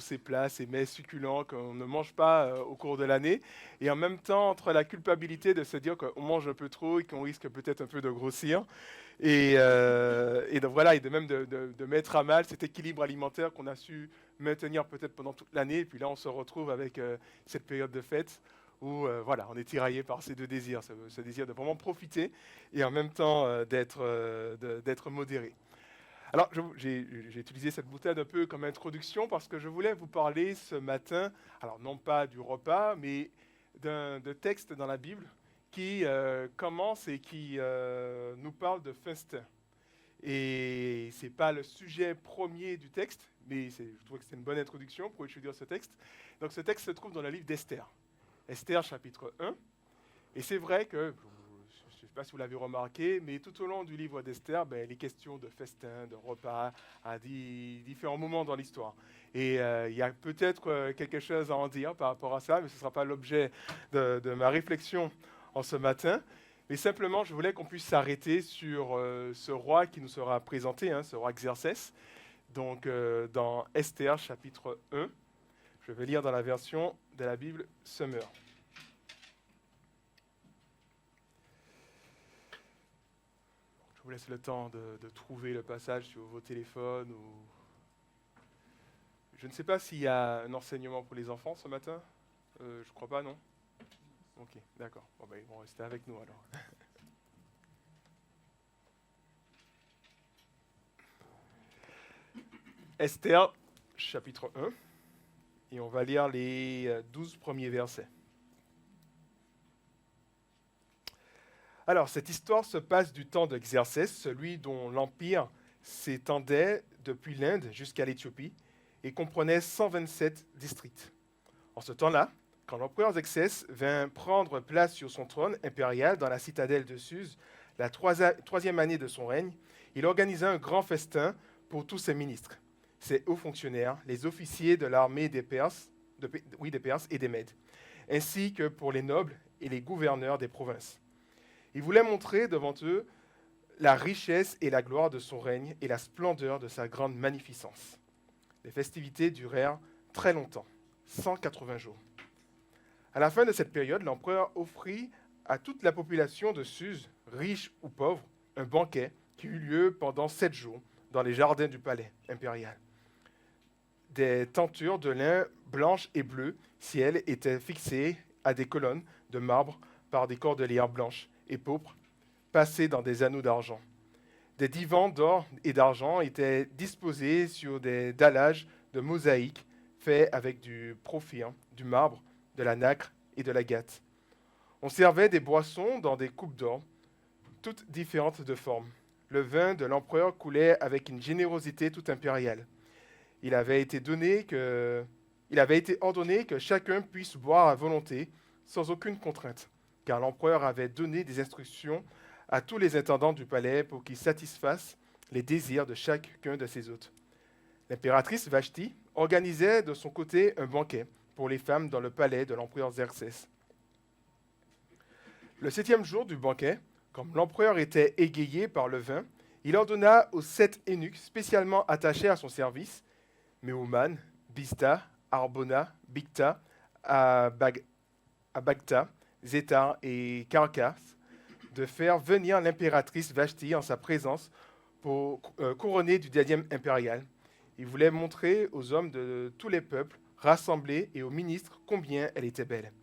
ces plats, ces mets succulents qu'on ne mange pas au cours de l'année, et en même temps entre la culpabilité de se dire qu'on mange un peu trop et qu'on risque peut-être un peu de grossir, et donc voilà, et de même de mettre à mal cet équilibre alimentaire qu'on a su maintenir peut-être pendant toute l'année, et puis là on se retrouve avec cette période de fête où voilà, on est tiraillé par ces deux désirs, ce désir de vraiment profiter et en même temps d'être modéré. Alors, j'ai utilisé cette boutade un peu comme introduction parce que je voulais vous parler ce matin, alors non pas du repas, mais de texte dans la Bible qui commence et qui nous parle de festin. Et c'est pas le sujet premier du texte, mais je trouve que c'est une bonne introduction pour étudier ce texte. Donc ce texte se trouve dans le livre d'Esther. Esther chapitre 1. Et c'est vrai que, je ne sais pas si vous l'avez remarqué, mais tout au long du livre d'Esther, il est question de festins, de repas, à différents moments dans l'histoire. Et il y a peut-être quelque chose à en dire par rapport à ça, mais ce ne sera pas l'objet de ma réflexion en ce matin. Mais simplement, je voulais qu'on puisse s'arrêter sur ce roi qui nous sera présenté, ce roi Xerxès. Donc, dans Esther chapitre 1, je vais lire dans la version de la Bible Summer. Je vous laisse le temps de trouver le passage sur vos téléphones. Je ne sais pas s'il y a un enseignement pour les enfants ce matin. Je ne crois pas, non? Ok, d'accord. Bon, ils vont rester avec nous alors. Esther, chapitre 1, et on va lire les 12 premiers versets. Alors, cette histoire se passe du temps de Xerxès, celui dont l'empire s'étendait depuis l'Inde jusqu'à l'Éthiopie et comprenait 127 districts. En ce temps-là, quand l'empereur Xerxès vint prendre place sur son trône impérial dans la citadelle de Suse, la troisième année de son règne, il organisa un grand festin pour tous ses ministres, ses hauts fonctionnaires, les officiers de l'armée des Perses, des Perses et des Mèdes, ainsi que pour les nobles et les gouverneurs des provinces. Il voulait montrer devant eux la richesse et la gloire de son règne et la splendeur de sa grande magnificence. Les festivités durèrent très longtemps, 180 jours. À la fin de cette période, l'empereur offrit à toute la population de Suse, riche ou pauvre, un banquet qui eut lieu pendant 7 jours dans les jardins du palais impérial. Des tentures de lin blanches et bleues ciel étaient fixées à des colonnes de marbre par des cordelières blanches et pourpres passées dans des anneaux d'argent. Des divans d'or et d'argent étaient disposés sur des dallages de mosaïque faits avec du porphyre, du marbre, de la nacre et de l'agate. On servait des boissons dans des coupes d'or, toutes différentes de forme. Le vin de l'empereur coulait avec une générosité toute impériale. Il avait été ordonné que chacun puisse boire à volonté, sans aucune contrainte, car l'empereur avait donné des instructions à tous les intendants du palais pour qu'ils satisfassent les désirs de chacun de ses hôtes. L'impératrice Vashti organisait de son côté un banquet pour les femmes dans le palais de l'empereur Xerxès. Le 7e jour du banquet, comme l'empereur était égayé par le vin, il ordonna aux 7 eunuques spécialement attachés à son service, Méouman, Biztha, Arbona, Bigtha, Abagtha, Zétar et Carcas, de faire venir l'impératrice Vashti en sa présence pour couronner du diadème impérial. Il voulait montrer aux hommes de tous les peuples rassemblés et aux ministres combien elle était belle,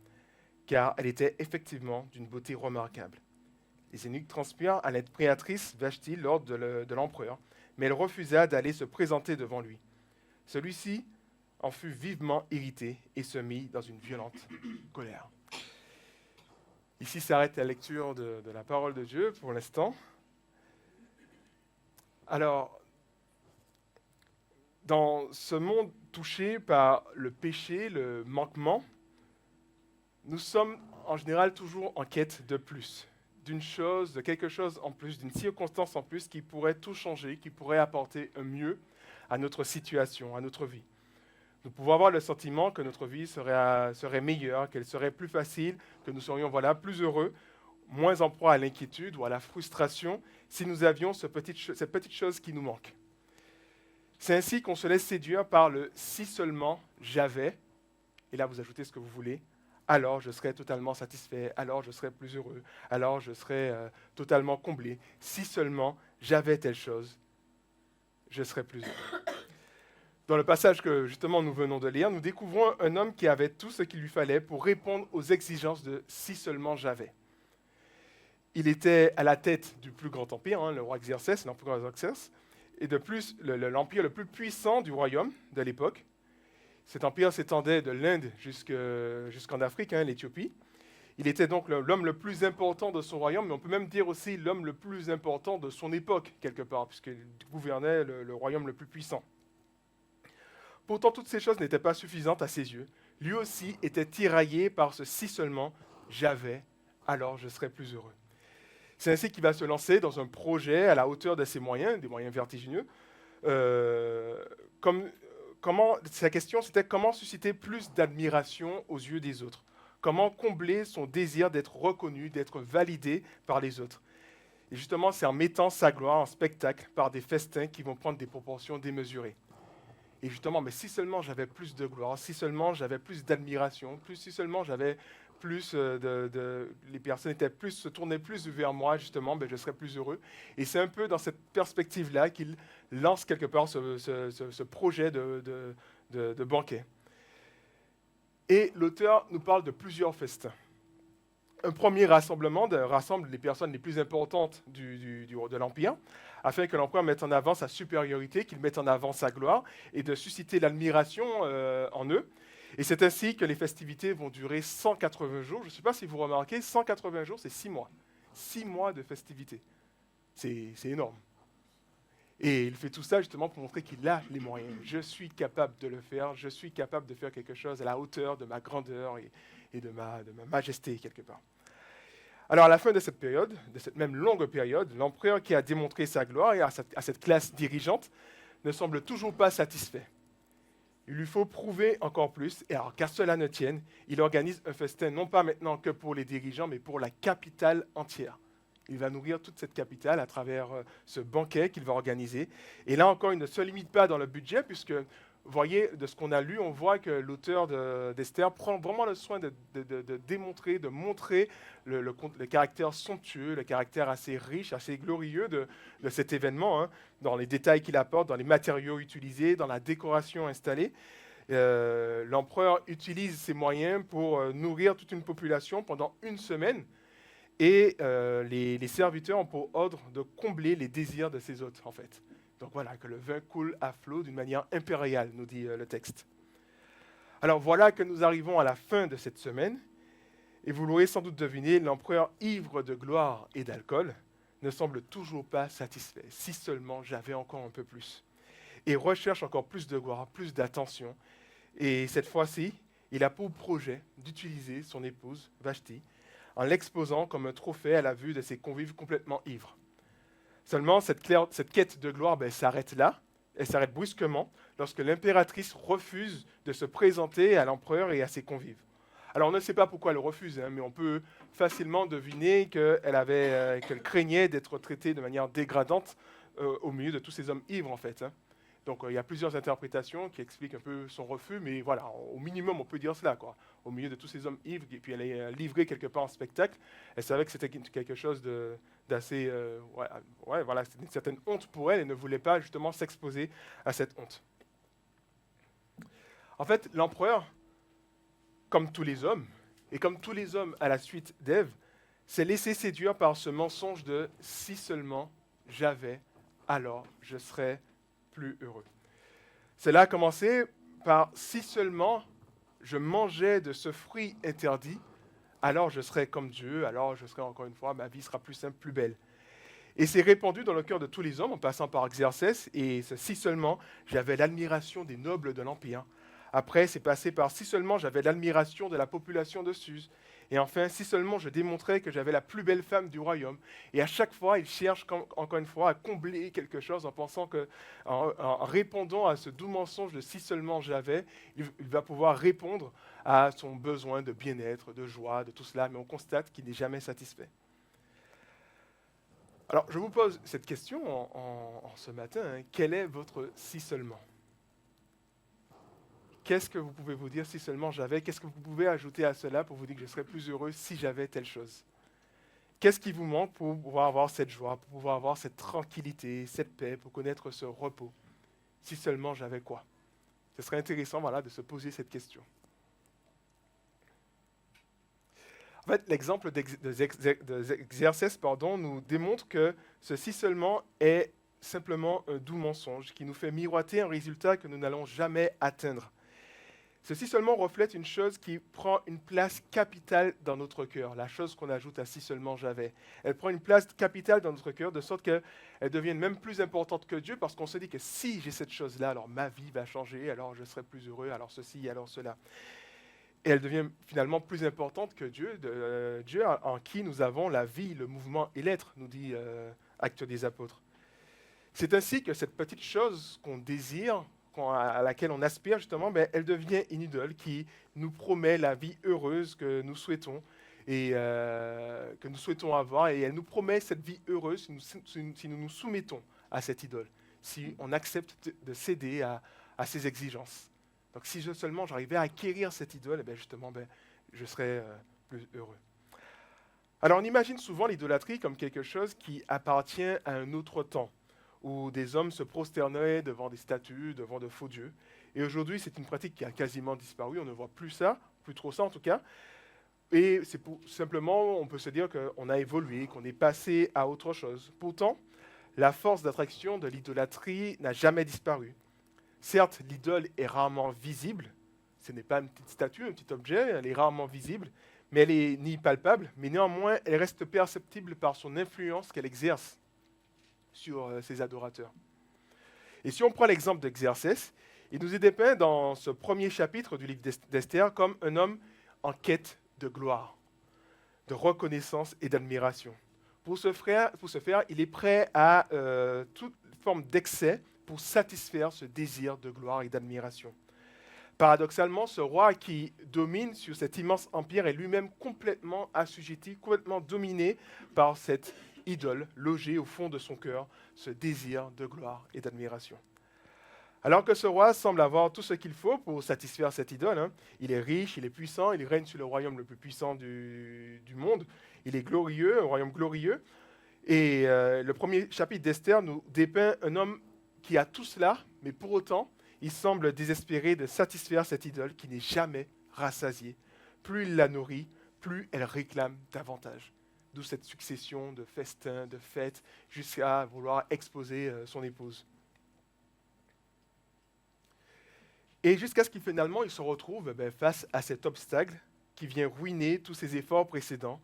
car elle était effectivement d'une beauté remarquable. Les eunuques transpirent à l'impératrice Vashti l'ordre de l'empereur, mais elle refusa d'aller se présenter devant lui. Celui-ci en fut vivement irrité et se mit dans une violente colère. Ici s'arrête la lecture de la parole de Dieu pour l'instant. Alors, dans ce monde touché par le péché, le manquement, nous sommes en général toujours en quête de plus, d'une chose, de quelque chose en plus, d'une circonstance en plus qui pourrait tout changer, qui pourrait apporter un mieux à notre situation, à notre vie. Nous pouvons avoir le sentiment que notre vie serait meilleure, qu'elle serait plus facile, que nous serions plus heureux, moins en proie à l'inquiétude ou à la frustration si nous avions cette petite chose qui nous manque. C'est ainsi qu'on se laisse séduire par le si seulement j'avais, et là vous ajoutez ce que vous voulez, alors je serais totalement satisfait, alors je serais plus heureux, alors je serais totalement comblé. Si seulement j'avais telle chose, je serais plus heureux. Dans le passage que justement nous venons de lire, nous découvrons un homme qui avait tout ce qu'il lui fallait pour répondre aux exigences de si seulement j'avais. Il était à la tête du plus grand empire, le roi Xerxès, l'empereur Xerxès, et de plus l'empire le plus puissant du royaume de l'époque. Cet empire s'étendait de l'Inde jusqu'en Afrique, l'Éthiopie. Il était donc l'homme le plus important de son royaume, mais on peut même dire aussi l'homme le plus important de son époque, quelque part, puisqu'il gouvernait le royaume le plus puissant. Pourtant, toutes ces choses n'étaient pas suffisantes à ses yeux. Lui aussi était tiraillé par ce si seulement j'avais, alors je serais plus heureux. C'est ainsi qu'il va se lancer dans un projet à la hauteur de ses moyens, des moyens vertigineux. Sa question, c'était comment susciter plus d'admiration aux yeux des autres. Comment combler son désir d'être reconnu, d'être validé par les autres. Et justement, c'est en mettant sa gloire en spectacle par des festins qui vont prendre des proportions démesurées. Et justement, mais si seulement j'avais plus de gloire, si seulement j'avais plus d'admiration, si seulement j'avais plus les personnes se tournaient plus vers moi, justement, je serais plus heureux. Et c'est un peu dans cette perspective-là qu'il lance quelque part ce projet de banquet. Et l'auteur nous parle de plusieurs festins. Un premier rassemblement rassemble les personnes les plus importantes de l'Empire, afin que l'empereur mette en avant sa supériorité, qu'il mette en avant sa gloire, et de susciter l'admiration en eux. Et c'est ainsi que les festivités vont durer 180 jours. Je ne sais pas si vous remarquez, 180 jours, c'est 6 mois. 6 mois de festivités. C'est énorme. Et il fait tout ça justement pour montrer qu'il a les moyens. Je suis capable de le faire, je suis capable de faire quelque chose à la hauteur de ma grandeur et de ma majesté, quelque part. Alors à la fin de cette période, de cette même longue période, l'empereur qui a démontré sa gloire à cette classe dirigeante ne semble toujours pas satisfait. Il lui faut prouver encore plus, et alors qu'à cela ne tienne, il organise un festin non pas maintenant que pour les dirigeants, mais pour la capitale entière. Il va nourrir toute cette capitale à travers ce banquet qu'il va organiser. Et là encore, il ne se limite pas dans le budget, puisque, vous voyez, de ce qu'on a lu, on voit que l'auteur d'Esther prend vraiment le soin de démontrer, de montrer le caractère somptueux, le caractère assez riche, assez glorieux de cet événement, dans les détails qu'il apporte, dans les matériaux utilisés, dans la décoration installée. L'empereur utilise ses moyens pour nourrir toute une population pendant une semaine. Et les serviteurs ont pour ordre de combler les désirs de ses hôtes, en fait. Donc voilà, que le vin coule à flot d'une manière impériale, nous dit le texte. Alors voilà que nous arrivons à la fin de cette semaine, et vous l'aurez sans doute deviné, l'empereur ivre de gloire et d'alcool ne semble toujours pas satisfait. Si seulement j'avais encore un peu plus. Et recherche encore plus de gloire, plus d'attention. Et cette fois-ci, il a pour projet d'utiliser son épouse, Vashti, en l'exposant comme un trophée à la vue de ses convives complètement ivres. Seulement, cette quête de gloire s'arrête là, elle s'arrête brusquement, lorsque l'impératrice refuse de se présenter à l'empereur et à ses convives. Alors on ne sait pas pourquoi elle refuse, mais on peut facilement deviner qu'elle craignait d'être traitée de manière dégradante au milieu de tous ces hommes ivres, en fait. Donc il y a plusieurs interprétations qui expliquent un peu son refus, mais voilà, au minimum on peut dire cela, quoi. Au milieu de tous ces hommes ivres, et puis elle est livrée quelque part en spectacle, elle savait que c'était quelque chose d'assez... voilà, c'était une certaine honte pour elle, et ne voulait pas justement s'exposer à cette honte. En fait, l'empereur, comme tous les hommes, et comme tous les hommes à la suite d'Ève, s'est laissé séduire par ce mensonge de « si seulement j'avais, alors je serais plus heureux ». Cela a commencé par « si seulement je mangeais de ce fruit interdit, alors je serais comme Dieu, alors je serais encore une fois, ma vie sera plus simple, plus belle ». Et c'est répandu dans le cœur de tous les hommes, en passant par Xerxès, et si seulement j'avais l'admiration des nobles de l'Empire. Après, c'est passé par si seulement j'avais l'admiration de la population de Suse. Et enfin, si seulement je démontrais que j'avais la plus belle femme du royaume. Et à chaque fois, il cherche encore une fois à combler quelque chose en pensant en répondant à ce doux mensonge de si seulement j'avais, il va pouvoir répondre à son besoin de bien-être, de joie, de tout cela. Mais on constate qu'il n'est jamais satisfait. Alors, je vous pose cette question en ce matin, hein. Quel est votre si seulement? Qu'est-ce que vous pouvez vous dire si seulement j'avais? Qu'est-ce que vous pouvez ajouter à cela pour vous dire que je serais plus heureux si j'avais telle chose? Qu'est-ce qui vous manque pour pouvoir avoir cette joie, pour pouvoir avoir cette tranquillité, cette paix, pour connaître ce repos? Si seulement j'avais quoi? Ce serait intéressant, voilà, de se poser cette question. En fait, l'exemple d'exercice nous démontre que ceci seulement est simplement un doux mensonge qui nous fait miroiter un résultat que nous n'allons jamais atteindre. Ceci seulement reflète une chose qui prend une place capitale dans notre cœur, la chose qu'on ajoute à si seulement j'avais. Elle prend une place capitale dans notre cœur de sorte qu'elle devienne même plus importante que Dieu parce qu'on se dit que si j'ai cette chose-là, alors ma vie va changer, alors je serai plus heureux, alors ceci, alors cela. Et elle devient finalement plus importante que Dieu, Dieu en qui nous avons la vie, le mouvement et l'être, nous dit Actes des Apôtres. C'est ainsi que cette petite chose qu'on désire, à laquelle on aspire justement, ben, elle devient une idole qui nous promet la vie heureuse que nous souhaitons et que nous souhaitons avoir. Et elle nous promet cette vie heureuse si nous nous soumettons à cette idole, si on accepte de céder à ses exigences. Donc si seulement j'arrivais à acquérir cette idole, eh ben, justement, ben, je serais plus heureux. Alors on imagine souvent l'idolâtrie comme quelque chose qui appartient à un autre temps, où des hommes se prosternaient devant des statues, devant de faux dieux. Et aujourd'hui, c'est une pratique qui a quasiment disparu, on ne voit plus ça, plus trop ça en tout cas. Et c'est simplement, on peut se dire qu'on a évolué, qu'on est passé à autre chose. Pourtant, la force d'attraction de l'idolâtrie n'a jamais disparu. Certes, l'idole est rarement visible, ce n'est pas une petite statue, un petit objet, elle est rarement visible, mais elle est ni palpable, mais néanmoins, elle reste perceptible par son influence qu'elle exerce sur ses adorateurs. Et si on prend l'exemple d'Exercès, il nous est dépeint dans ce premier chapitre du livre d'Esther comme un homme en quête de gloire, de reconnaissance et d'admiration. Pour ce faire, il est prêt à toute forme d'excès pour satisfaire ce désir de gloire et d'admiration. Paradoxalement, ce roi qui domine sur cet immense empire est lui-même complètement assujetti, complètement dominé par cette idole logée au fond de son cœur, ce désir de gloire et d'admiration. Alors que ce roi semble avoir tout ce qu'il faut pour satisfaire cette idole, hein. Il est riche, il est puissant, il règne sur le royaume le plus puissant du monde, il est glorieux, un royaume glorieux. Et le premier chapitre d'Esther nous dépeint un homme qui a tout cela, mais pour autant, il semble désespéré de satisfaire cette idole qui n'est jamais rassasiée. Plus il la nourrit, plus elle réclame davantage. D'où cette succession de festins, de fêtes, jusqu'à vouloir exposer son épouse. Et jusqu'à ce qu'il finalement il se retrouve face à cet obstacle qui vient ruiner tous ses efforts précédents.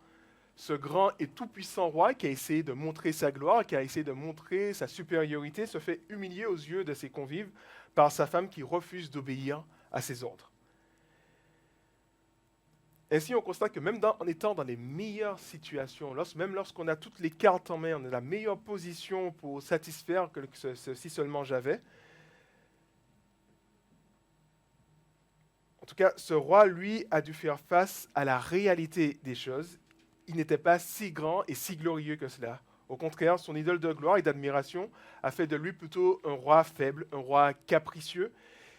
Ce grand et tout-puissant roi qui a essayé de montrer sa gloire, qui a essayé de montrer sa supériorité, se fait humilier aux yeux de ses convives par sa femme qui refuse d'obéir à ses ordres. Ainsi, on constate que même en étant dans les meilleures situations, même lorsqu'on a toutes les cartes en main, on est dans la meilleure position pour satisfaire que si seulement j'avais. En tout cas, ce roi, lui, a dû faire face à la réalité des choses. Il n'était pas si grand et si glorieux que cela. Au contraire, son idole de gloire et d'admiration a fait de lui plutôt un roi faible, un roi capricieux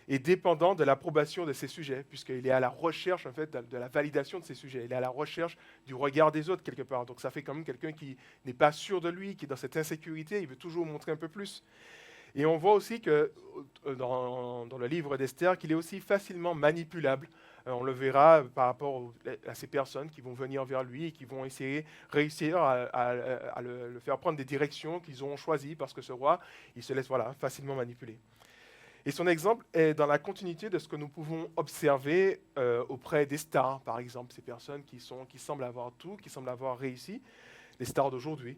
et dépendant de l'approbation de ses sujets, puisqu'il est à la recherche en fait, de la validation de ses sujets. Il est à la recherche du regard des autres quelque part. Donc ça fait quand même quelqu'un qui n'est pas sûr de lui, qui est dans cette insécurité, il veut toujours montrer un peu plus. Et on voit aussi que dans le livre d'Esther qu'il est aussi facilement manipulable. On le verra par rapport à ces personnes qui vont venir vers lui et qui vont réussir à le faire prendre des directions qu'ils ont choisies parce que ce roi, il se laisse facilement manipuler. Et son exemple est dans la continuité de ce que nous pouvons observer auprès des stars, par exemple, ces personnes qui semblent avoir tout, qui semblent avoir réussi, les stars d'aujourd'hui,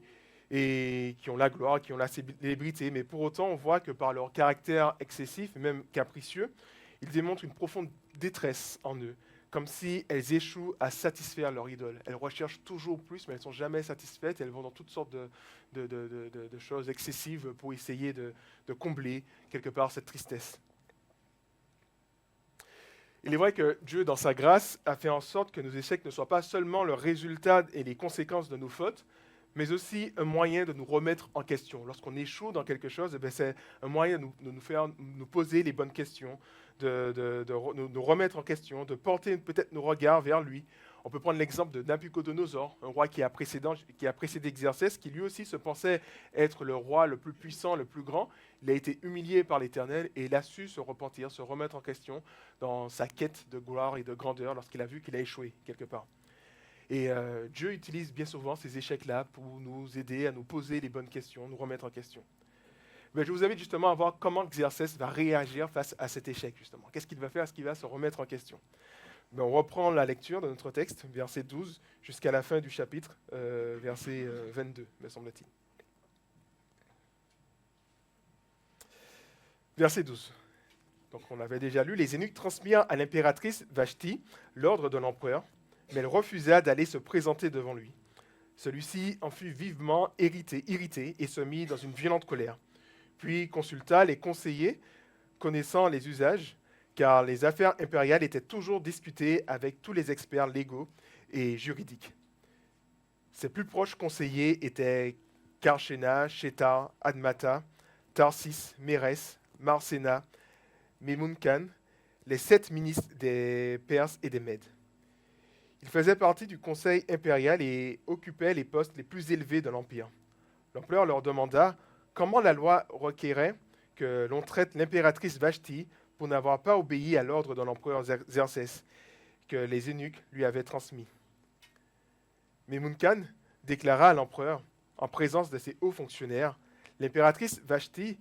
et qui ont la gloire, qui ont la célébrité, mais pour autant, on voit que par leur caractère excessif, et même capricieux, ils démontrent une profonde détresse en eux, comme si elles échouent à satisfaire leur idole. Elles recherchent toujours plus, mais elles ne sont jamais satisfaites, et elles vont dans toutes sortes de choses excessives pour essayer de combler quelque part cette tristesse. Il est vrai que Dieu, dans sa grâce, a fait en sorte que nos échecs ne soient pas seulement le résultat et les conséquences de nos fautes, mais aussi un moyen de nous remettre en question. Lorsqu'on échoue dans quelque chose, c'est un moyen de nous faire nous poser les bonnes questions, nous remettre en question, de porter peut-être nos regards vers lui. On peut prendre l'exemple de Nabucodonosor, un roi qui a précédé Xerxès, qui lui aussi se pensait être le roi le plus puissant, le plus grand. Il a été humilié par l'Éternel et il a su se repentir, se remettre en question dans sa quête de gloire et de grandeur lorsqu'il a vu qu'il a échoué quelque part. Et Dieu utilise bien souvent ces échecs-là pour nous aider à nous poser les bonnes questions, nous remettre en question. Mais je vous invite justement à voir comment Xerxès va réagir face à cet échec, justement. Qu'est-ce qu'il va faire? Est-ce qu'il va se remettre en question? On reprend la lecture de notre texte, verset 12, jusqu'à la fin du chapitre, verset 22, me semble-t-il. Verset 12. Donc on avait déjà lu, les eunuques transmirent à l'impératrice Vashti l'ordre de l'empereur, mais elle refusa d'aller se présenter devant lui. Celui-ci en fut vivement irrité et se mit dans une violente colère. Puis consulta les conseillers connaissant les usages, car les affaires impériales étaient toujours discutées avec tous les experts légaux et juridiques. Ses plus proches conseillers étaient Karshena, Shethar, Admata, Tarsis, Mérès, Marsena, Memuncan, les 7 ministres des Perses et des Mèdes. Ils faisaient partie du conseil impérial et occupaient les postes les plus élevés de l'Empire. L'empereur leur demanda comment la loi requérait que l'on traite l'impératrice Vashti pour n'avoir pas obéi à l'ordre de l'empereur Xerxès que les eunuques lui avaient transmis. Memuncan déclara à l'empereur, en présence de ses hauts fonctionnaires, l'impératrice Vashti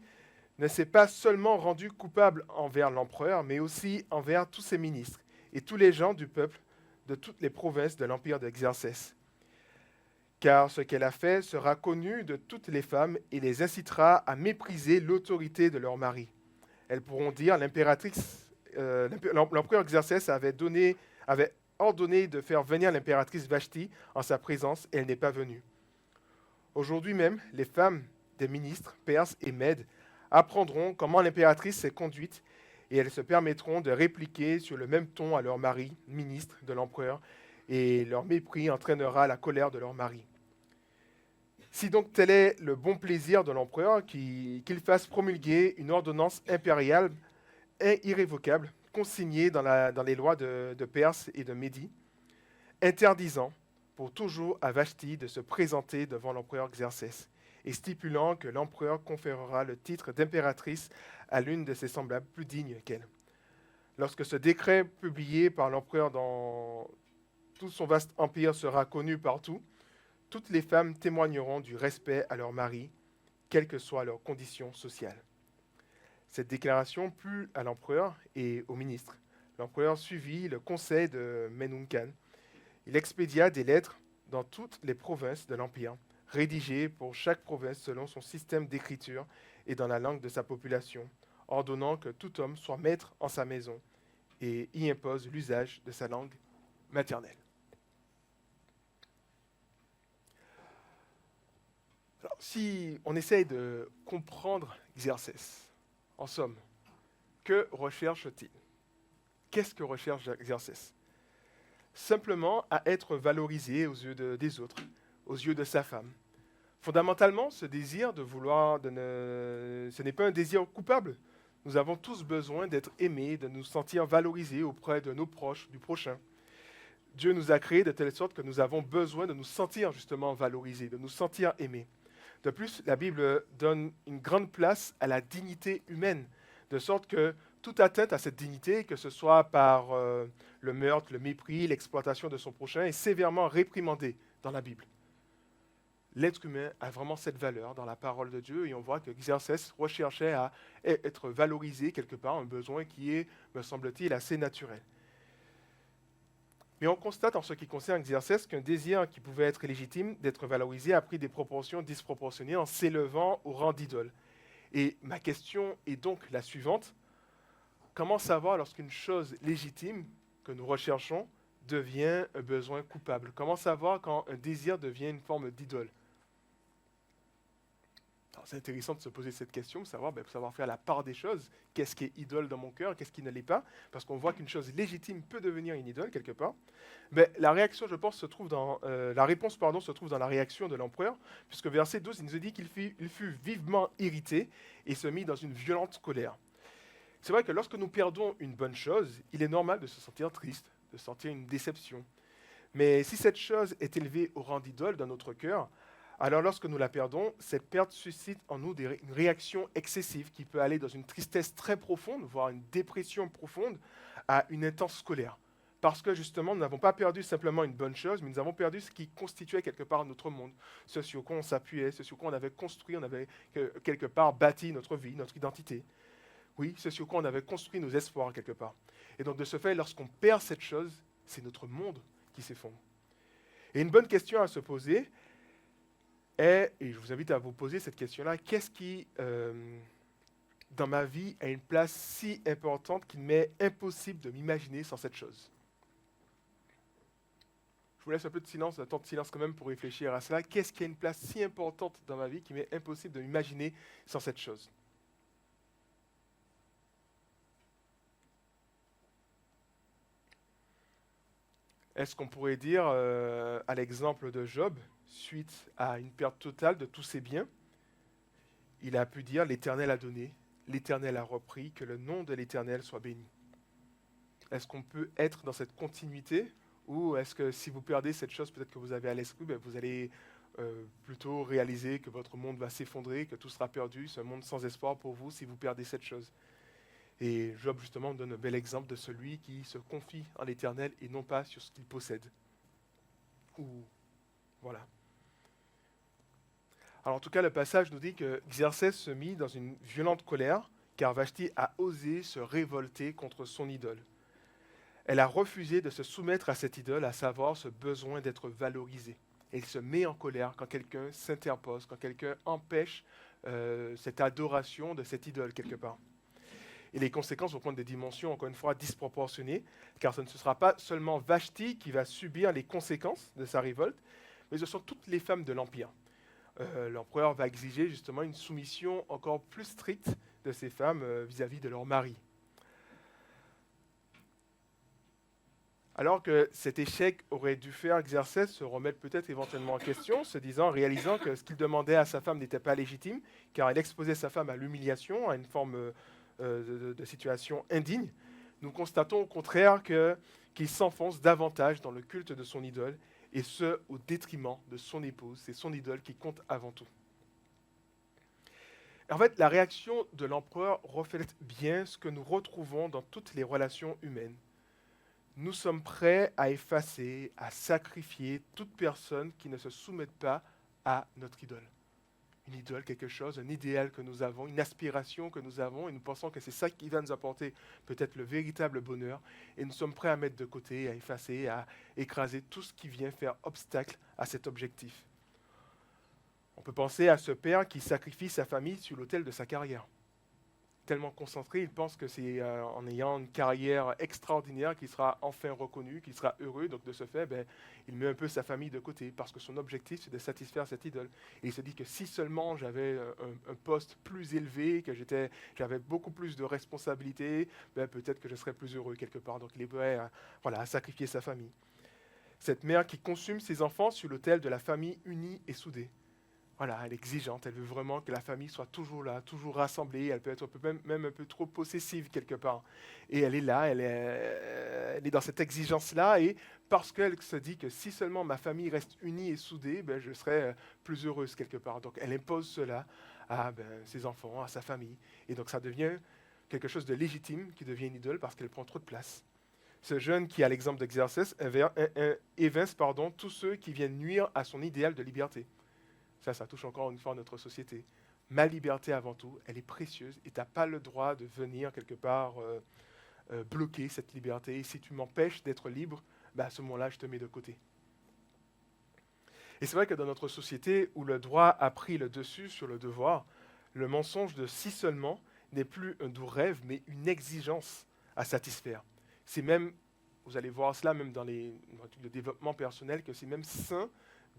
ne s'est pas seulement rendue coupable envers l'empereur, mais aussi envers tous ses ministres et tous les gens du peuple de toutes les provinces de l'empire de Xerxès. Car ce qu'elle a fait sera connu de toutes les femmes et les incitera à mépriser l'autorité de leur mari. Elles pourront dire l'empereur Xerxès avait ordonné de faire venir l'impératrice Vashti en sa présence et elle n'est pas venue. Aujourd'hui même, les femmes des ministres perses et mèdes apprendront comment l'impératrice s'est conduite et elles se permettront de répliquer sur le même ton à leur mari, ministre de l'empereur, et leur mépris entraînera la colère de leur mari. Si donc tel est le bon plaisir de l'empereur, qu'il fasse promulguer une ordonnance impériale irrévocable, consignée dans les lois de Perse et de Médie, interdisant pour toujours à Vashti de se présenter devant l'empereur Xerxès, et stipulant que l'empereur conférera le titre d'impératrice à l'une de ses semblables plus dignes qu'elle. Lorsque ce décret publié par l'empereur dans tout son vaste empire sera connu partout, toutes les femmes témoigneront du respect à leur mari, quelle que soit leur condition sociale. Cette déclaration plut à l'empereur et aux ministres. L'empereur suivit le conseil de Memuncan. Il expédia des lettres dans toutes les provinces de l'empire, rédigées pour chaque province selon son système d'écriture et dans la langue de sa population, ordonnant que tout homme soit maître en sa maison et y impose l'usage de sa langue maternelle. Alors, si on essaye de comprendre Xerxès, en somme, que recherche-t-il? Qu'est-ce que recherche Xerxès? Simplement à être valorisé aux yeux des autres, aux yeux de sa femme. Fondamentalement, ce désir ce n'est pas un désir coupable. Nous avons tous besoin d'être aimés, de nous sentir valorisés auprès de nos proches, du prochain. Dieu nous a créés de telle sorte que nous avons besoin de nous sentir justement valorisés, de nous sentir aimés. De plus, la Bible donne une grande place à la dignité humaine, de sorte que toute atteinte à cette dignité, que ce soit par le meurtre, le mépris, l'exploitation de son prochain, est sévèrement réprimandée dans la Bible. L'être humain a vraiment cette valeur dans la parole de Dieu et on voit que Xerxès recherchait à être valorisé quelque part, un besoin qui est, me semble-t-il, assez naturel. Mais on constate en ce qui concerne Xerxès qu'un désir qui pouvait être légitime d'être valorisé a pris des proportions disproportionnées en s'élevant au rang d'idole. Et ma question est donc la suivante. Comment savoir lorsqu'une chose légitime que nous recherchons devient un besoin coupable? Comment savoir quand un désir devient une forme d'idole? Alors, c'est intéressant de se poser cette question, pour savoir faire la part des choses. Qu'est-ce qui est idole dans mon cœur, qu'est-ce qui ne l'est pas? Parce qu'on voit qu'une chose légitime peut devenir une idole quelque part. Mais la réaction, je pense, se trouve dans la réponse, pardon, se trouve dans la réaction de l'empereur, puisque verset 12, il nous dit qu'il fut vivement irrité et se mit dans une violente colère. C'est vrai que lorsque nous perdons une bonne chose, il est normal de se sentir triste, de sentir une déception. Mais si cette chose est élevée au rang d'idole dans notre cœur, alors lorsque nous la perdons, cette perte suscite en nous une réaction excessive qui peut aller dans une tristesse très profonde, voire une dépression profonde, à une intense colère. Parce que justement, nous n'avons pas perdu simplement une bonne chose, mais nous avons perdu ce qui constituait quelque part notre monde, ce sur quoi on s'appuyait, ce sur quoi on avait construit, on avait quelque part bâti notre vie, notre identité. Oui, ce sur quoi on avait construit nos espoirs quelque part. Et donc de ce fait, lorsqu'on perd cette chose, c'est notre monde qui s'effondre. Et une bonne question à se poser est, et je vous invite à vous poser cette question-là, qu'est-ce qui, dans ma vie, a une place si importante qu'il m'est impossible de m'imaginer sans cette chose? Je vous laisse un peu de silence, un temps de silence quand même pour réfléchir à cela. Qu'est-ce qui a une place si importante dans ma vie qu'il m'est impossible de m'imaginer sans cette chose? Est-ce qu'on pourrait dire, à l'exemple de Job, suite à une perte totale de tous ses biens, il a pu dire, l'Éternel a donné, l'Éternel a repris, que le nom de l'Éternel soit béni. Est-ce qu'on peut être dans cette continuité, ou est-ce que si vous perdez cette chose peut-être que vous avez à l'esprit, vous allez plutôt réaliser que votre monde va s'effondrer, que tout sera perdu, c'est un monde sans espoir pour vous si vous perdez cette chose? Et Job, justement, donne un bel exemple de celui qui se confie en l'Éternel et non pas sur ce qu'il possède. Ou, voilà. Alors, en tout cas, le passage nous dit que Xerxès se mit dans une violente colère, car Vashti a osé se révolter contre son idole. Elle a refusé de se soumettre à cette idole, à savoir ce besoin d'être valorisée. Elle se met en colère quand quelqu'un s'interpose, quand quelqu'un empêche cette adoration de cette idole quelque part. Et les conséquences vont prendre des dimensions, encore une fois, disproportionnées, car ce ne sera pas seulement Vashti qui va subir les conséquences de sa révolte, mais ce sont toutes les femmes de l'Empire. L'empereur va exiger justement une soumission encore plus stricte de ces femmes vis-à-vis de leur mari. Alors que cet échec aurait dû faire Xerxès se remettre peut-être éventuellement en question, réalisant que ce qu'il demandait à sa femme n'était pas légitime, car elle exposait sa femme à l'humiliation, à une forme de situation indigne, nous constatons au contraire qu'il s'enfonce davantage dans le culte de son idole, et ce, au détriment de son épouse. C'est son idole qui compte avant tout. En fait, la réaction de l'empereur reflète bien ce que nous retrouvons dans toutes les relations humaines. Nous sommes prêts à effacer, à sacrifier toute personne qui ne se soumette pas à notre idole. Une idole, quelque chose, un idéal que nous avons, une aspiration que nous avons, et nous pensons que c'est ça qui va nous apporter peut-être le véritable bonheur, et nous sommes prêts à mettre de côté, à effacer, à écraser tout ce qui vient faire obstacle à cet objectif. On peut penser à ce père qui sacrifie sa famille sur l'autel de sa carrière. Tellement concentré, il pense que c'est en ayant une carrière extraordinaire qu'il sera enfin reconnu, qu'il sera heureux. Donc de ce fait, il met un peu sa famille de côté parce que son objectif, c'est de satisfaire cette idole. Et il se dit que si seulement j'avais un poste plus élevé, que j'avais beaucoup plus de responsabilités, peut-être que je serais plus heureux quelque part. Donc il est prêt à sacrifier sa famille. Cette mère qui consume ses enfants sur l'autel de la famille unie et soudée. Voilà, elle est exigeante, elle veut vraiment que la famille soit toujours là, toujours rassemblée, elle peut être même un peu trop possessive quelque part. Et elle est là, elle est dans cette exigence-là, et parce qu'elle se dit que si seulement ma famille reste unie et soudée, je serai plus heureuse quelque part. Donc elle impose cela à ses enfants, à sa famille, et donc ça devient quelque chose de légitime qui devient une idole parce qu'elle prend trop de place. Ce jeune qui, à l'exemple d'Exercès, évince tous ceux qui viennent nuire à son idéal de liberté. Ça touche encore une fois notre société. Ma liberté avant tout, elle est précieuse et tu n'as pas le droit de venir quelque part bloquer cette liberté. Et si tu m'empêches d'être libre, à ce moment-là, je te mets de côté. Et c'est vrai que dans notre société où le droit a pris le dessus sur le devoir, le mensonge de si seulement n'est plus un doux rêve, mais une exigence à satisfaire. C'est même, vous allez voir cela même dans le développement personnel, que c'est même sain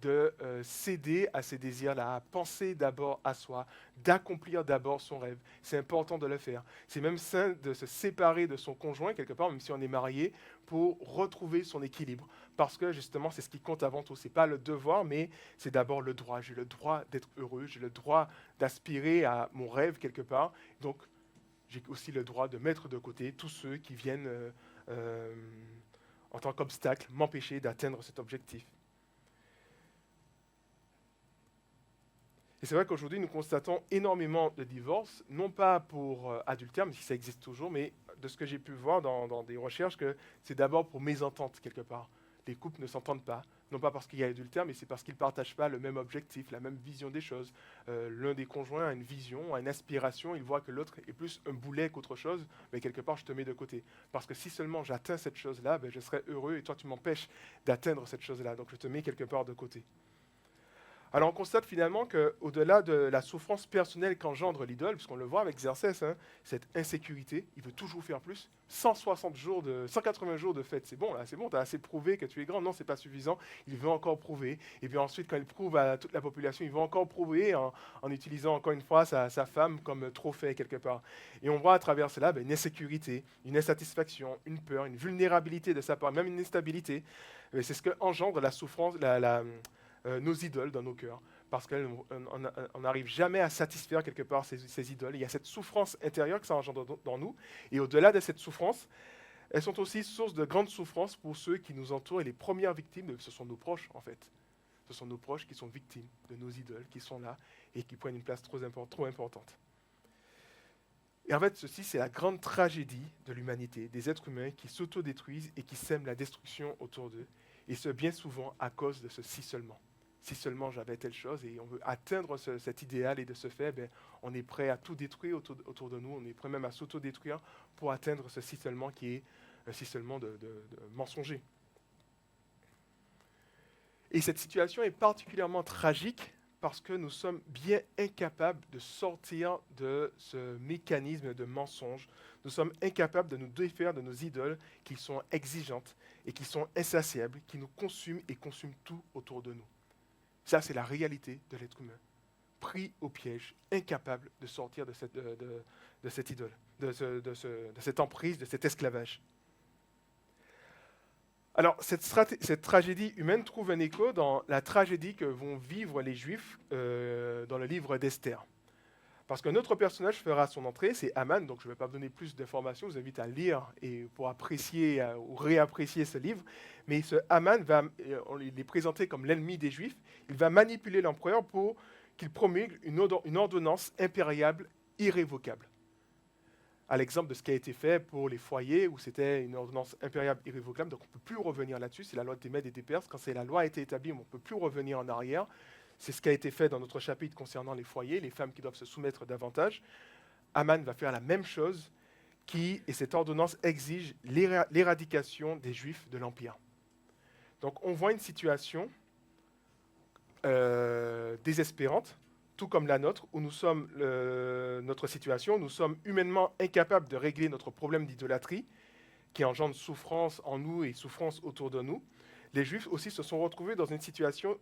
de céder à ces désirs-là, à penser d'abord à soi, d'accomplir d'abord son rêve. C'est important de le faire. C'est même sain de se séparer de son conjoint, quelque part, même si on est marié, pour retrouver son équilibre. Parce que justement, c'est ce qui compte avant tout. Ce n'est pas le devoir, mais c'est d'abord le droit. J'ai le droit d'être heureux, j'ai le droit d'aspirer à mon rêve quelque part. Donc, j'ai aussi le droit de mettre de côté tous ceux qui viennent euh, en tant qu'obstacle m'empêcher d'atteindre cet objectif. Et c'est vrai qu'aujourd'hui, nous constatons énormément de divorces, non pas pour adultère, même si ça existe toujours, mais de ce que j'ai pu voir dans des recherches, que c'est d'abord pour mésentente, quelque part. Les couples ne s'entendent pas, non pas parce qu'il y a adultère, mais c'est parce qu'ils ne partagent pas le même objectif, la même vision des choses. L'un des conjoints a une vision, a une aspiration, il voit que l'autre est plus un boulet qu'autre chose, mais quelque part, je te mets de côté. Parce que si seulement j'atteins cette chose-là, ben, je serai heureux, et toi, tu m'empêches d'atteindre cette chose-là, donc je te mets quelque part de côté. Alors on constate finalement qu'au-delà de la souffrance personnelle qu'engendre l'idole, puisqu'on le voit avec Xerxès, hein, cette insécurité, il veut toujours faire plus. 180 jours de fête, c'est bon, là, c'est bon, tu as assez prouvé que tu es grand. Non, c'est pas suffisant, il veut encore prouver. Et puis ensuite, quand il prouve à toute la population, il veut encore prouver en utilisant encore une fois sa femme comme trophée quelque part. Et on voit à travers cela une insécurité, une insatisfaction, une peur, une vulnérabilité de sa part, même une instabilité. C'est ce que engendre la souffrance, nos idoles dans nos cœurs, parce qu'on n'arrive jamais à satisfaire quelque part ces idoles. Il y a cette souffrance intérieure que ça engendre dans nous, et au-delà de cette souffrance, elles sont aussi source de grande souffrance pour ceux qui nous entourent, et les premières victimes, ce sont nos proches en fait. Ce sont nos proches qui sont victimes de nos idoles, qui sont là, et qui prennent une place trop importante. Et en fait, ceci, c'est la grande tragédie de l'humanité, des êtres humains qui s'autodétruisent et qui sèment la destruction autour d'eux, et ce bien souvent à cause de ce si seulement. Si seulement j'avais telle chose, et on veut atteindre cet idéal, et de ce fait, on est prêt à tout détruire autour de nous, on est prêt même à s'autodétruire pour atteindre ce si seulement qui est un si seulement de mensonger. Et cette situation est particulièrement tragique parce que nous sommes bien incapables de sortir de ce mécanisme de mensonge. Nous sommes incapables de nous défaire de nos idoles qui sont exigeantes et qui sont insatiables, qui nous consument et consument tout autour de nous. Ça, c'est la réalité de l'être humain. Pris au piège, incapable de sortir de cette idole, de cette emprise, de cet esclavage. Alors, cette tragédie humaine trouve un écho dans la tragédie que vont vivre les Juifs dans le livre d'Esther. Parce qu'un autre personnage fera son entrée, c'est Haman, donc je ne vais pas vous donner plus d'informations, je vous invite à lire et pour apprécier ou réapprécier ce livre. Mais ce Haman, il est présenté comme l'ennemi des Juifs, il va manipuler l'empereur pour qu'il promulgue une ordonnance impériale irrévocable. À l'exemple de ce qui a été fait pour les foyers, où c'était une ordonnance impériale irrévocable, donc on ne peut plus revenir là-dessus, c'est la loi des Mèdes et des Perses, quand la loi a été établie, on ne peut plus revenir en arrière. C'est ce qui a été fait dans notre chapitre concernant les foyers, les femmes qui doivent se soumettre davantage. Haman va faire la même chose, et cette ordonnance exige l'éradication des Juifs de l'Empire. Donc on voit une situation désespérante, tout comme la nôtre, où nous sommes, notre situation, nous sommes humainement incapables de régler notre problème d'idolâtrie, qui engendre souffrance en nous et souffrance autour de nous. Les Juifs aussi se sont retrouvés dans une situation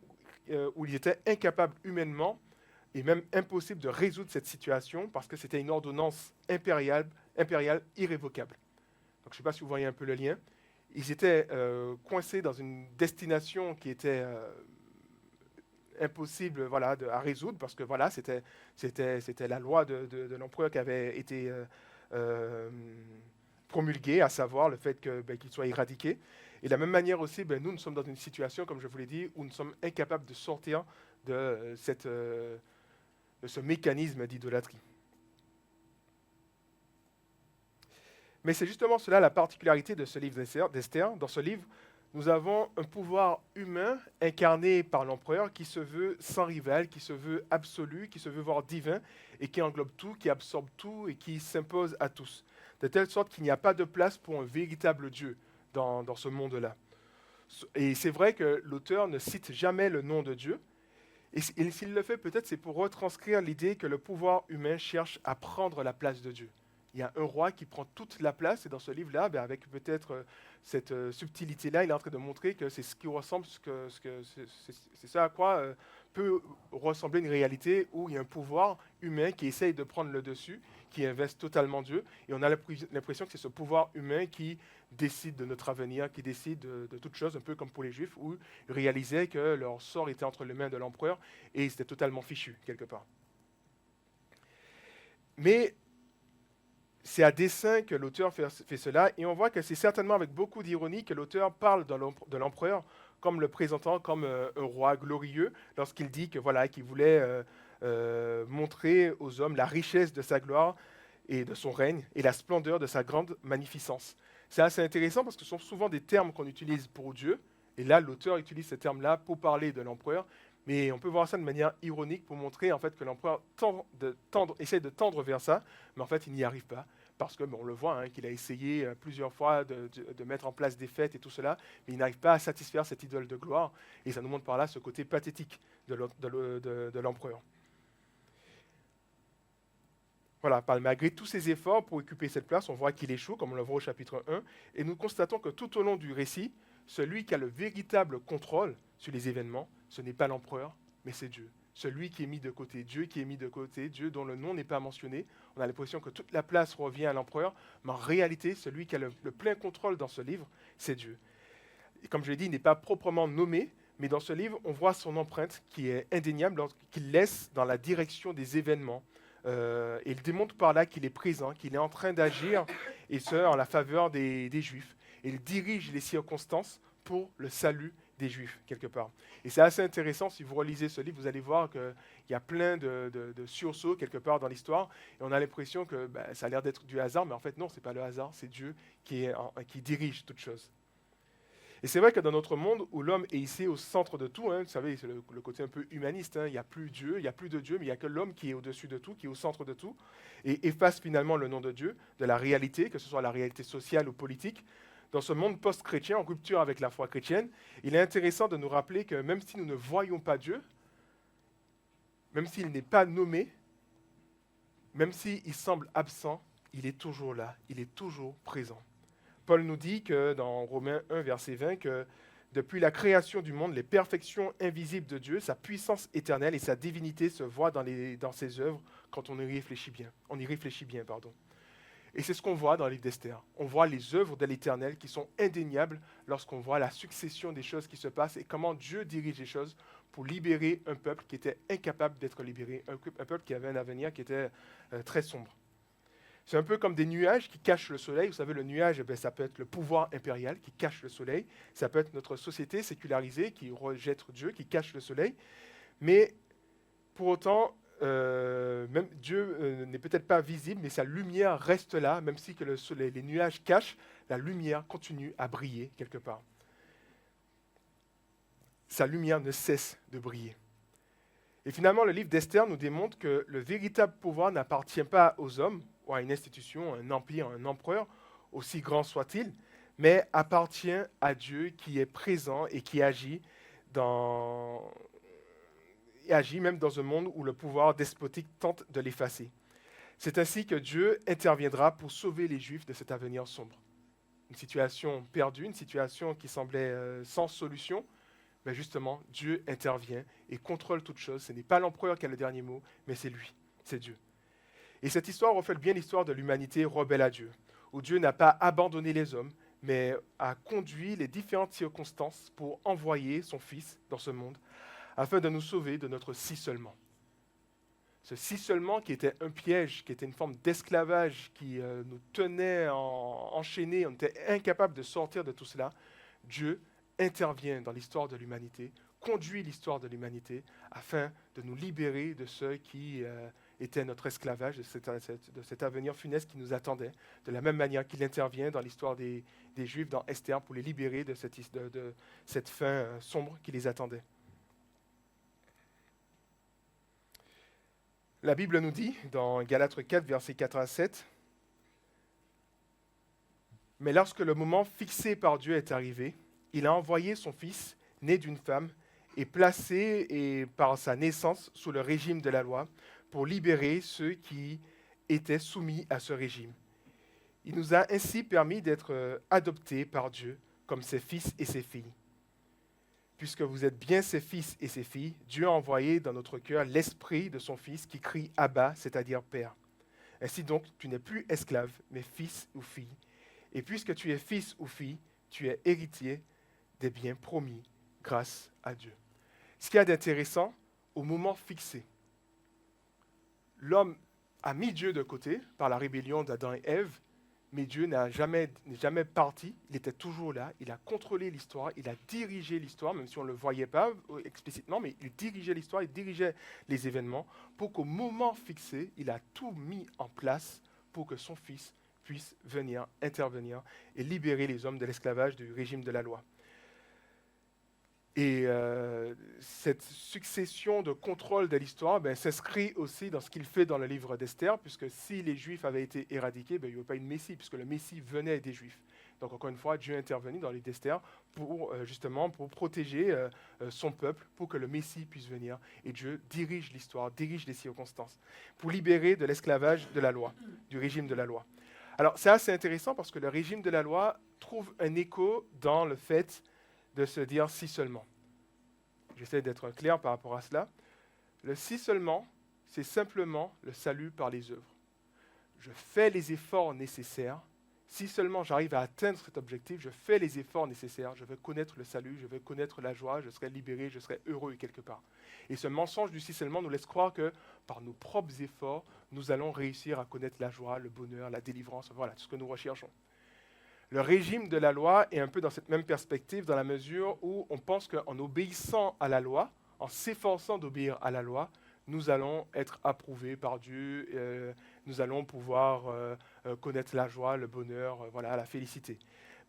où ils étaient incapables humainement et même impossible de résoudre cette situation parce que c'était une ordonnance impériale irrévocable. Donc je ne sais pas si vous voyez un peu le lien. Ils étaient coincés dans une destination qui était impossible à résoudre parce que c'était la loi de l'empereur qui avait été promulguée, à savoir le fait qu'il soit éradiqué. Et de la même manière aussi, nous sommes dans une situation, comme je vous l'ai dit, où nous sommes incapables de sortir de ce mécanisme d'idolâtrie. Mais c'est justement cela la particularité de ce livre d'Esther. Dans ce livre, nous avons un pouvoir humain incarné par l'empereur qui se veut sans rival, qui se veut absolu, qui se veut voir divin et qui englobe tout, qui absorbe tout et qui s'impose à tous. De telle sorte qu'il n'y a pas de place pour un véritable Dieu dans ce monde-là. Et c'est vrai que l'auteur ne cite jamais le nom de Dieu. Et s'il le fait, peut-être c'est pour retranscrire l'idée que le pouvoir humain cherche à prendre la place de Dieu. Il y a un roi qui prend toute la place, et dans ce livre-là, avec peut-être cette subtilité-là, il est en train de montrer que c'est ce qui ressemble, c'est ça à quoi peut ressembler une réalité où il y a un pouvoir humain qui essaye de prendre le dessus, qui investe totalement Dieu, et on a l'impression que c'est ce pouvoir humain qui décide de notre avenir, qui décide de toutes choses, un peu comme pour les Juifs, où ils réalisaient que leur sort était entre les mains de l'empereur, et ils étaient totalement fichus, quelque part. Mais c'est à dessein que l'auteur fait cela, et on voit que c'est certainement avec beaucoup d'ironie que l'auteur parle de l'empereur comme le présentant comme un roi glorieux, lorsqu'il dit que voilà, qu'il voulait montrer aux hommes la richesse de sa gloire et de son règne, et la splendeur de sa grande magnificence. C'est assez intéressant parce que ce sont souvent des termes qu'on utilise pour Dieu, et là l'auteur utilise ces termes-là pour parler de l'empereur, mais on peut voir ça de manière ironique pour montrer en fait que l'empereur essaie de tendre vers ça, mais en fait il n'y arrive pas. Parce que, on le voit, qu'il a essayé plusieurs fois de mettre en place des fêtes et tout cela, mais il n'arrive pas à satisfaire cette idole de gloire. Et ça nous montre par là ce côté pathétique de l'empereur. Voilà, malgré tous ses efforts pour occuper cette place, on voit qu'il échoue, comme on le voit au chapitre 1, et nous constatons que tout au long du récit, celui qui a le véritable contrôle sur les événements, ce n'est pas l'empereur, mais c'est Dieu. Celui qui est mis de côté, Dieu qui est mis de côté, Dieu dont le nom n'est pas mentionné. On a l'impression que toute la place revient à l'empereur, mais en réalité, celui qui a le plein contrôle dans ce livre, c'est Dieu. Et comme je l'ai dit, il n'est pas proprement nommé, mais dans ce livre, on voit son empreinte qui est indéniable, qu'il laisse dans la direction des événements. Et il démontre par là qu'il est présent, qu'il est en train d'agir, et ce, en la faveur des Juifs. Et il dirige les circonstances pour le salut des Juifs, quelque part. Et c'est assez intéressant, si vous relisez ce livre, vous allez voir qu'il y a plein de sursauts, quelque part, dans l'histoire, et on a l'impression que ça a l'air d'être du hasard, mais en fait, non, ce n'est pas le hasard, c'est Dieu qui dirige toutes choses. Et c'est vrai que dans notre monde où l'homme est ici au centre de tout, vous savez, c'est le côté un peu humaniste, il n'y a plus Dieu, il n'y a plus de Dieu, mais il n'y a que l'homme qui est au-dessus de tout, qui est au centre de tout, et efface finalement le nom de Dieu, de la réalité, que ce soit la réalité sociale ou politique. Dans ce monde post-chrétien, en rupture avec la foi chrétienne, il est intéressant de nous rappeler que même si nous ne voyons pas Dieu, même s'il n'est pas nommé, même s'il semble absent, il est toujours là, il est toujours présent. Paul nous dit que dans Romains 1, verset 20, que depuis la création du monde, les perfections invisibles de Dieu, sa puissance éternelle et sa divinité se voient dans ses œuvres quand on y réfléchit bien. Et c'est ce qu'on voit dans le livre d'Esther. On voit les œuvres de l'Éternel qui sont indéniables lorsqu'on voit la succession des choses qui se passent et comment Dieu dirige les choses pour libérer un peuple qui était incapable d'être libéré, un peuple qui avait un avenir qui était très sombre. C'est un peu comme des nuages qui cachent le soleil. Vous savez, le nuage, ça peut être le pouvoir impérial qui cache le soleil. Ça peut être notre société sécularisée qui rejette Dieu, qui cache le soleil. Mais pour autant, même Dieu n'est peut-être pas visible, mais sa lumière reste là, même si que les nuages cachent, la lumière continue à briller quelque part. Sa lumière ne cesse de briller. Et finalement, le livre d'Esther nous démontre que le véritable pouvoir n'appartient pas aux hommes, ou à une institution, un empire, un empereur, aussi grand soit-il, mais appartient à Dieu qui est présent et qui agit même dans un monde où le pouvoir despotique tente de l'effacer. C'est ainsi que Dieu interviendra pour sauver les Juifs de cet avenir sombre. Une situation perdue, une situation qui semblait sans solution, mais justement, Dieu intervient et contrôle toute chose. Ce n'est pas l'empereur qui a le dernier mot, mais c'est lui, c'est Dieu. Et cette histoire reflète bien l'histoire de l'humanité rebelle à Dieu, où Dieu n'a pas abandonné les hommes, mais a conduit les différentes circonstances pour envoyer son Fils dans ce monde, afin de nous sauver de notre si seulement. Ce si seulement qui était un piège, qui était une forme d'esclavage, qui nous tenait enchaînés, on était incapable de sortir de tout cela. Dieu intervient dans l'histoire de l'humanité, conduit l'histoire de l'humanité, afin de nous libérer de ceux qui étaient notre esclavage, de cet avenir funeste qui nous attendait, de la même manière qu'il intervient dans l'histoire des Juifs dans Esther pour les libérer de cette fin sombre qui les attendait. La Bible nous dit, dans Galates 4, versets 4 à 7, « Mais lorsque le moment fixé par Dieu est arrivé, il a envoyé son Fils, né d'une femme, et placé par sa naissance sous le régime de la loi, pour libérer ceux qui étaient soumis à ce régime, Il nous a ainsi permis d'être adoptés par Dieu comme ses fils et ses filles. Puisque vous êtes bien ses fils et ses filles, Dieu a envoyé dans notre cœur l'esprit de son Fils qui crie Abba, c'est-à-dire Père. Ainsi donc, tu n'es plus esclave, mais fils ou fille. Et puisque tu es fils ou fille, tu es héritier des biens promis grâce à Dieu. Ce qu'il y a d'intéressant, au moment fixé, l'homme a mis Dieu de côté par la rébellion d'Adam et Ève, mais Dieu n'est jamais parti, il était toujours là, il a contrôlé l'histoire, il a dirigé l'histoire, même si on ne le voyait pas explicitement, mais il dirigeait l'histoire, il dirigeait les événements, pour qu'au moment fixé, il a tout mis en place pour que son Fils puisse venir, intervenir et libérer les hommes de l'esclavage du régime de la loi. Et cette succession de contrôle de l'histoire s'inscrit aussi dans ce qu'il fait dans le livre d'Esther, puisque si les Juifs avaient été éradiqués, il n'y aurait pas eu de Messie, puisque le Messie venait des Juifs. Donc encore une fois, Dieu est intervenu dans le livre d'Esther pour justement pour protéger son peuple, pour que le Messie puisse venir. Et Dieu dirige l'histoire, dirige les circonstances, pour libérer de l'esclavage de la loi, du régime de la loi. Alors c'est assez intéressant parce que le régime de la loi trouve un écho dans le fait de se dire si seulement. J'essaie d'être clair par rapport à cela. Le si seulement, c'est simplement le salut par les œuvres. Je fais les efforts nécessaires. Si seulement j'arrive à atteindre cet objectif, je fais les efforts nécessaires, je vais connaître le salut, je vais connaître la joie, je serai libéré, je serai heureux quelque part. Et ce mensonge du si seulement nous laisse croire que par nos propres efforts, nous allons réussir à connaître la joie, le bonheur, la délivrance, voilà, tout ce que nous recherchons. Le régime de la loi est un peu dans cette même perspective, dans la mesure où on pense qu'en obéissant à la loi, en s'efforçant d'obéir à la loi, nous allons être approuvés par Dieu, nous allons pouvoir connaître la joie, le bonheur, voilà, la félicité.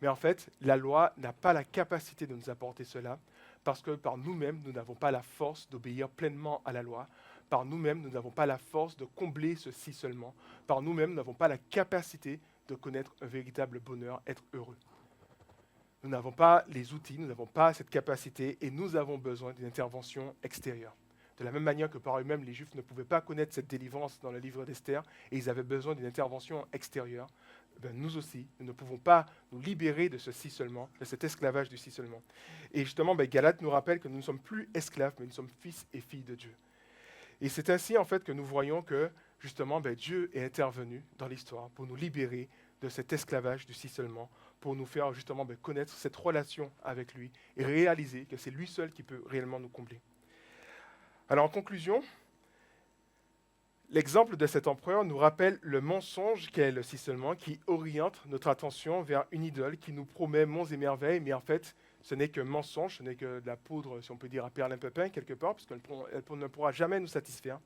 Mais en fait, la loi n'a pas la capacité de nous apporter cela, parce que par nous-mêmes, nous n'avons pas la force d'obéir pleinement à la loi. Par nous-mêmes, nous n'avons pas la force de combler ceci seulement. Par nous-mêmes, nous n'avons pas la capacité de connaître un véritable bonheur, être heureux. Nous n'avons pas les outils, nous n'avons pas cette capacité et nous avons besoin d'une intervention extérieure. De la même manière que par eux-mêmes, les Juifs ne pouvaient pas connaître cette délivrance dans le livre d'Esther et ils avaient besoin d'une intervention extérieure, nous aussi, nous ne pouvons pas nous libérer de ceci seulement, de cet esclavage du ci seulement. Et justement, Galates nous rappelle que nous ne sommes plus esclaves, mais nous sommes fils et filles de Dieu. Et c'est ainsi en fait que nous voyons que justement Dieu est intervenu dans l'histoire pour nous libérer de cet esclavage du si seulement, pour nous faire justement connaître cette relation avec lui et réaliser que c'est lui seul qui peut réellement nous combler. Alors en conclusion, l'exemple de cet empereur nous rappelle le mensonge qu'est le si seulement, qui oriente notre attention vers une idole qui nous promet monts et merveilles, mais en fait ce n'est que mensonge, ce n'est que de la poudre, si on peut dire, à perlimpinpin quelque part, parce qu'elle ne pourra jamais nous satisfaire.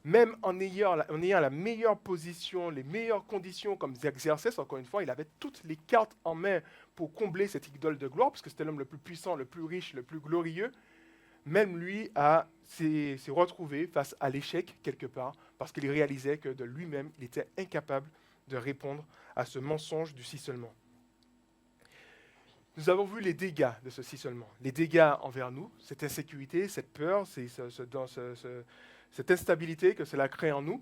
Même en ayant la meilleure position, les meilleures conditions comme Xerxès, encore une fois, il avait toutes les cartes en main pour combler cette idole de gloire, parce que c'était l'homme le plus puissant, le plus riche, le plus glorieux. Même lui s'est retrouvé face à l'échec quelque part, parce qu'il réalisait que de lui-même, il était incapable de répondre à ce mensonge du si seulement. Nous avons vu les dégâts de ceci seulement, les dégâts envers nous, cette insécurité, cette peur, cette instabilité que cela crée en nous,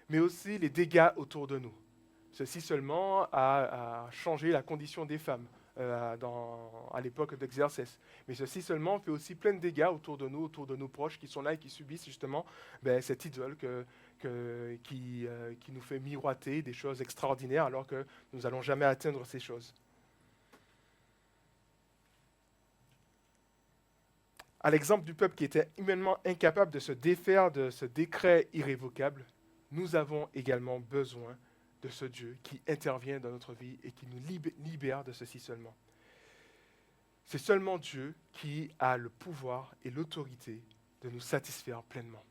mais aussi les dégâts autour de nous. Ceci seulement a changé la condition des femmes à l'époque d'Exercès. Mais ceci seulement fait aussi plein de dégâts autour de nos proches qui sont là et qui subissent justement cette idole qui nous fait miroiter des choses extraordinaires alors que nous n'allons jamais atteindre ces choses. À l'exemple du peuple qui était humainement incapable de se défaire de ce décret irrévocable, nous avons également besoin de ce Dieu qui intervient dans notre vie et qui nous libère de ceci seulement. C'est seulement Dieu qui a le pouvoir et l'autorité de nous satisfaire pleinement.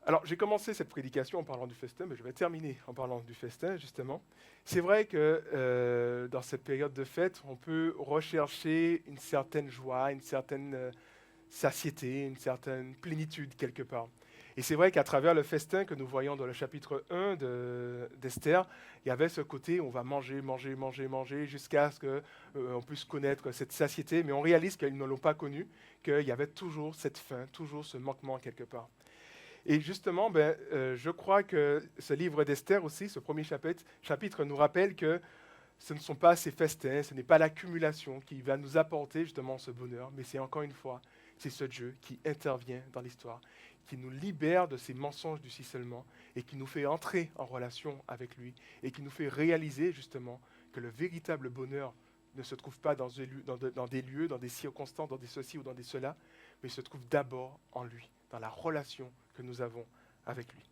Alors, j'ai commencé cette prédication en parlant du festin, mais je vais terminer en parlant du festin, justement. C'est vrai que dans cette période de fête, on peut rechercher une certaine joie, une certaine satiété, une certaine plénitude quelque part. Et c'est vrai qu'à travers le festin que nous voyons dans le chapitre 1 d'Esther, il y avait ce côté où on va manger, jusqu'à ce qu'on puisse connaître cette satiété, mais on réalise qu'ils ne l'ont pas connu, qu'il y avait toujours cette faim, toujours ce manquement quelque part. Et justement, je crois que ce livre d'Esther aussi, ce premier chapitre nous rappelle que ce ne sont pas ces festins, ce n'est pas l'accumulation qui va nous apporter justement ce bonheur, mais c'est encore une fois, c'est ce Dieu qui intervient dans l'histoire, qui nous libère de ces mensonges du ciselement et qui nous fait entrer en relation avec lui et qui nous fait réaliser justement que le véritable bonheur ne se trouve pas dans des lieux, dans des circonstances, dans des ceci ou dans des cela, mais se trouve d'abord en lui, dans la relation que nous avons avec lui.